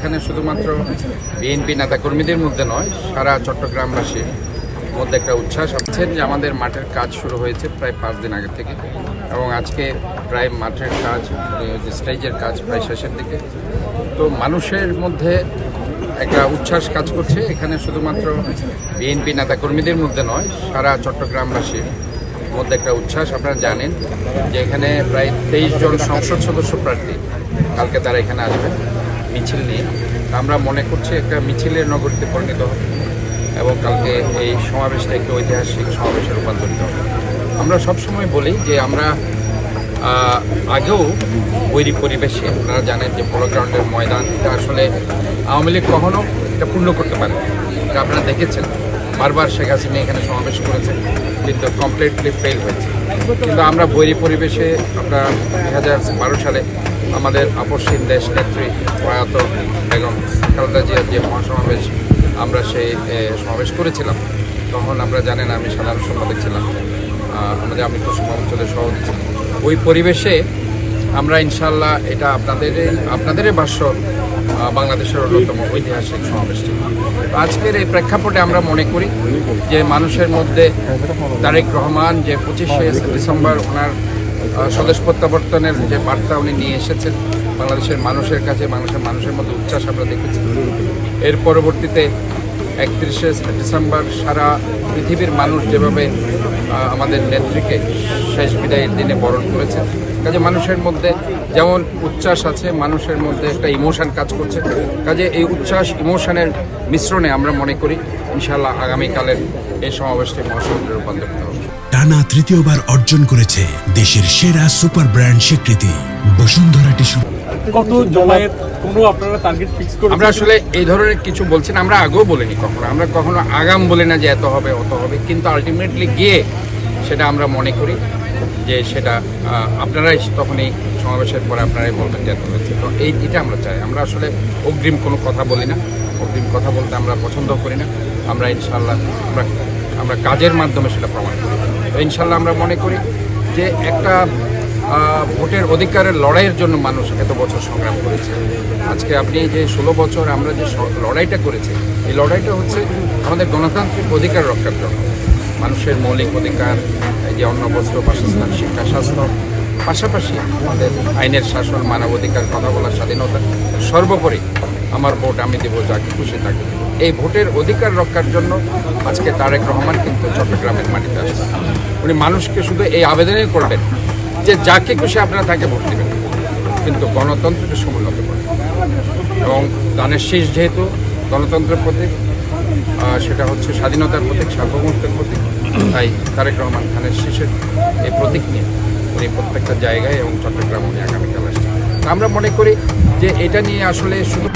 এখানে শুধুমাত্র বিএনপি নেতাকর্মীদের মধ্যে নয়, সারা চট্টগ্রামবাসীর মধ্যে একটা উচ্ছ্বাস আছে যে আমাদের মাঠের কাজ শুরু হয়েছে প্রায় 5 দিন আগে থেকে, এবং আজকে প্রায় মাঠের কাজ, স্টেজের কাজ প্রায় শেষের দিকে। তো মানুষের মধ্যে একটা উচ্ছ্বাস কাজ করছে। এখানে শুধুমাত্র বিএনপি নেতাকর্মীদের মধ্যে নয়, সারা চট্টগ্রামবাসীর মধ্যে একটা উচ্ছ্বাস। আপনারা জানেন যে এখানে প্রায় 23 জন সংসদ সদস্য প্রার্থী কালকে তারা এখানে আসবেন মিছিল নিয়ে। আমরা মনে করছি একটা মিছিলের নগরীতে পরিণত হবে এবং কালকে এই সমাবেশটা একটি ঐতিহাসিক সমাবেশে রূপান্তরিত হবে। আমরা সবসময় বলি যে আমরা আগেও বৈরী পরিবেশে, আপনারা জানেন যে পোলো গ্রাউন্ডের ময়দান, এটা আসলে আওয়ামী লীগ কখনো এটা পূর্ণ করতে পারে, এটা আপনারা দেখেছেন। বারবার শেখ হাসিনা এখানে সমাবেশ করেছে কিন্তু কমপ্লিটলি ফেল হয়েছে। কিন্তু আমরা বৈরী পরিবেশে, আমরা 2012 সালে আমাদের আপসহীন দেশ নেত্রী প্রয়াত বেগম খালেদা জিয়ার যে মহাসমাবেশ, আমরা সেই সমাবেশ করেছিলাম। তখন আমরা জানেন আমি সাধারণ সম্পাদক ছিলাম, আমাদের আমি অঞ্চলের সভাপতি ছিলাম। ওই পরিবেশে আমরা ইনশাল্লাহ এটা আপনাদেরই ভাষ্য বাংলাদেশের অন্যতম ঐতিহাসিক সমাবেশ ছিল। আজকের এই প্রেক্ষাপটে আমরা মনে করি যে মানুষের মধ্যে তারেক রহমান যে 25শে ডিসেম্বর ওনার স্বদেশ প্রত্যাবর্তনের যে বার্তা উনি নিয়ে এসেছেন বাংলাদেশের মানুষের কাছে, মানুষের মধ্যে উচ্ছ্বাস আমরা দেখেছি। এর পরবর্তীতে 31শে ডিসেম্বর সারা পৃথিবীর মানুষ যেভাবে আমাদের নেত্রীকে শেষ বিদায়ের দিনে বরণ করেছে, কাজে মানুষের মধ্যে যেমন উচ্ছ্বাস আছে, মানুষের মধ্যে একটা ইমোশন কাজ করছে। কাজে এই উচ্ছ্বাস ইমোশনের মিশ্রণে আমরা মনে করি ইনশাআল্লাহ আগামীকালের এই সমাবেশটি মহাসমাবেশে রূপান্তরিত হবে। টানা তৃতীয়বার অর্জন করেছে দেশের সেরা সুপার ব্র্যান্ড স্বীকৃতি বসুন্ধরা টিস্যু। কত জমায়েত, কোনো আপনারা টার্গেট ফিক্স করে? আমরা আসলে এই ধরনের কিছু বলছি না, আমরা আগেও বলিনি কখনো, আমরা কখনো আগাম বলি না যে এত হবে অত হবে, কিন্তু আলটিমেটলি গিয়ে সেটা আমরা মনে করি যে সেটা আপনারাই তখনই সমাবেশের পরে আপনারাই বলবেন যে এত হয়েছে। তো এটা আমরা চাই। আমরা আসলে অগ্রিম কোনো কথা বলি না, অগ্রিম কথা বলতে আমরা পছন্দ করি না। আমরা ইনশাল্লাহ আমরা কাজের মাধ্যমে সেটা প্রমাণ করি। তো ইনশাল্লাহ আমরা মনে করি যে একটা ভোটের অধিকারের লড়াইয়ের জন্য মানুষ এত বছর সংগ্রাম করেছে। আজকে আপনি যে 16 বছর আমরা যে লড়াইটা করেছি, এই লড়াইটা হচ্ছে আমাদের গণতান্ত্রিক অধিকার রক্ষার জন্য। মানুষের মৌলিক অধিকার, যে অন্ন বস্ত্র বাসস্থান শিক্ষা স্বাস্থ্য, পাশাপাশি আমাদের আইনের শাসন, মানবাধিকার, কথা বলার স্বাধীনতা, সর্বোপরি আমার ভোট আমি দেবো যাকে খুশি থাকে। এই ভোটের অধিকার রক্ষার জন্য আজকে তারেক রহমান কিন্তু চট্টগ্রামের মাটিতে আসছে। উনি মানুষকে শুধু এই আবেদনই করবেন যে যাকে খুশি আপনারা তাকে ভোট দেবেন, কিন্তু গণতন্ত্রকে সমুন্নত করেন। এবং দানের শীষ যেহেতু গণতন্ত্রের প্রতীক, সেটা হচ্ছে স্বাধীনতার প্রতীক, সার্বভৌমত্বের প্রতীক, তাই তারেক রহমান খানের শীষের এই প্রতীক নিয়ে উনি প্রত্যেকটা জায়গায় এবং চট্টগ্রাম উনি আগামীকাল আসছেন। আমরা মনে করি যে এটা নিয়ে আসলে শুধু